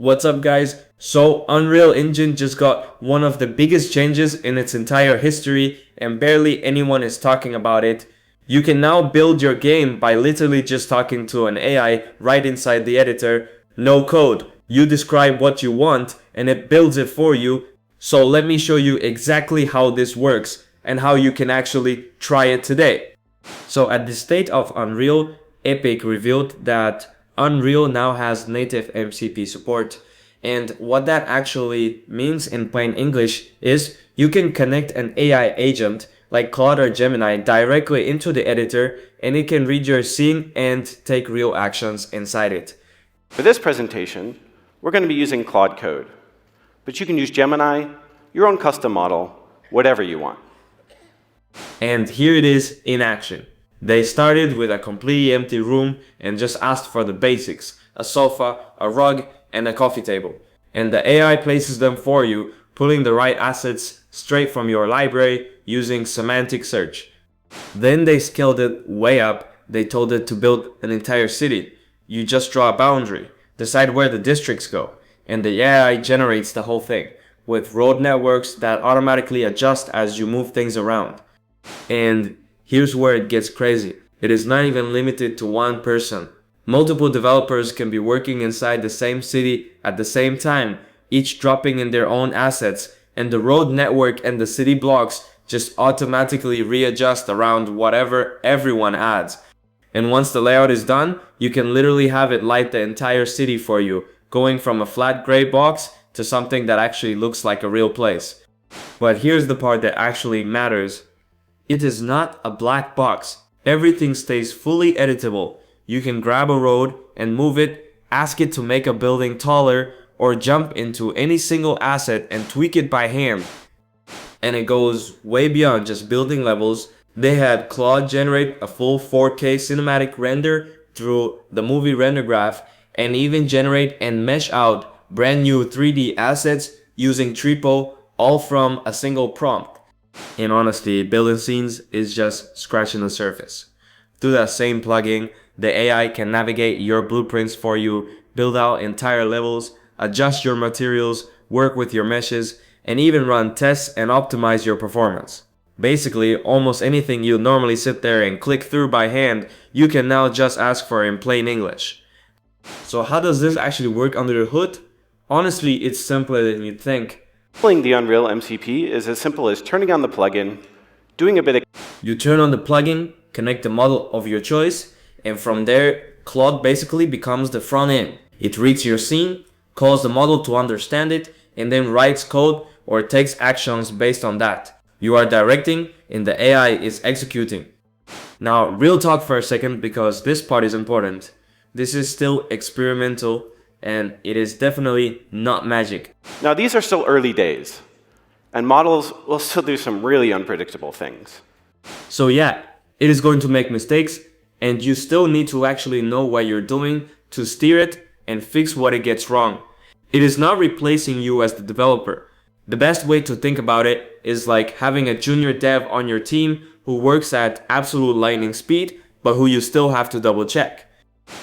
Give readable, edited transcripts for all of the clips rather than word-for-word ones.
What's up guys? So Unreal Engine just got one of the biggest changes in its entire history and barely anyone is talking about it. You can now build your game by literally just talking to an AI right inside the editor. No code. You describe what you want and it builds it for you. So let me show you exactly how this works and how you can actually try it today. So at the state of Unreal, Epic revealed that Unreal now has native MCP support, and what that actually means in plain English is you can connect an AI agent like Claude or Gemini directly into the editor and it can read your scene and take real actions inside it. For this presentation, we're going to be using Claude Code, but you can use Gemini, your own custom model, whatever you want. And here it is in action. They started with a completely empty room and just asked for the basics, a sofa, a rug, and a coffee table. And the AI places them for you, pulling the right assets straight from your library using semantic search. Then they scaled it way up. They told it to build an entire city. You just draw a boundary, decide where the districts go, and the AI generates the whole thing, with road networks that automatically adjust as you move things around. And here's where it gets crazy. It is not even limited to one person. Multiple developers can be working inside the same city at the same time, each dropping in their own assets, and the road network and the city blocks just automatically readjust around whatever everyone adds. And once the layout is done, you can literally have it light the entire city for you, going from a flat gray box to something that actually looks like a real place. But here's the part that actually matters. It is not a black box. Everything stays fully editable. You can grab a road and move it, ask it to make a building taller, or jump into any single asset and tweak it by hand. And it goes way beyond just building levels. They had Claude generate a full 4K cinematic render through the movie render graph and even generate and mesh out brand new 3D assets using Tripo, all from a single prompt. And honestly, building scenes is just scratching the surface. Through that same plugin, the AI can navigate your blueprints for you, build out entire levels, adjust your materials, work with your meshes, and even run tests and optimize your performance. Basically, almost anything you normally sit there and click through by hand, you can now just ask for in plain English. So how does this actually work under the hood? Honestly, it's simpler than you'd think. Installing the Unreal MCP is as simple as turning on the plugin, doing a bit of... You turn on the plugin, connect the model of your choice, and from there, Claude basically becomes the front end. It reads your scene, calls the model to understand it, and then writes code or takes actions based on that. You are directing and the AI is executing. Now, real talk for a second because this part is important. This is still experimental and it is definitely not magic. Now, these are still early days, and models will still do some really unpredictable things. So yeah, it is going to make mistakes, and you still need to actually know what you're doing to steer it and fix what it gets wrong. It is not replacing you as the developer. The best way to think about it is like having a junior dev on your team who works at absolute lightning speed, but who you still have to double check.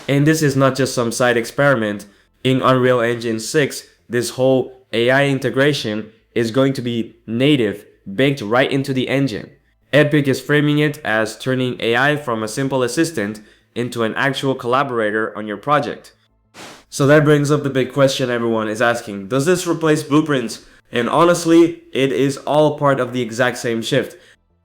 And this is not just some side experiment. In Unreal Engine 6, this whole AI integration is going to be native, baked right into the engine. Epic is framing it as turning AI from a simple assistant into an actual collaborator on your project. So that brings up the big question everyone is asking. Does this replace blueprints? And honestly, it is all part of the exact same shift.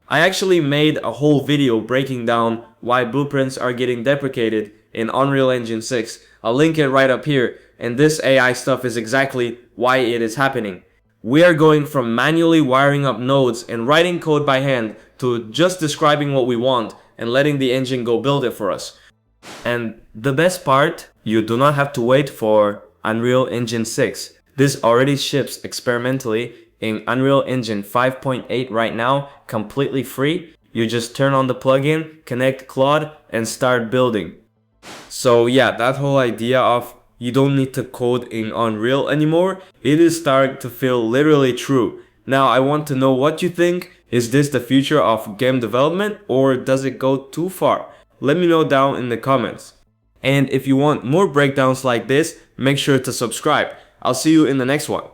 I actually made a whole video breaking down why blueprints are getting deprecated in Unreal Engine 6. I'll link it right up here, and this AI stuff is exactly why it is happening. We are going from manually wiring up nodes and writing code by hand to just describing what we want and letting the engine go build it for us. And the best part, you do not have to wait for Unreal Engine 6. This already ships experimentally in Unreal Engine 5.8 right now, completely free. You just turn on the plugin, connect Claude, and start building. So yeah, that whole idea of you don't need to code in Unreal anymore, it is starting to feel literally true. Now I want to know what you think. Is this the future of game development or does it go too far? Let me know down in the comments. And if you want more breakdowns like this, make sure to subscribe. I'll see you in the next one.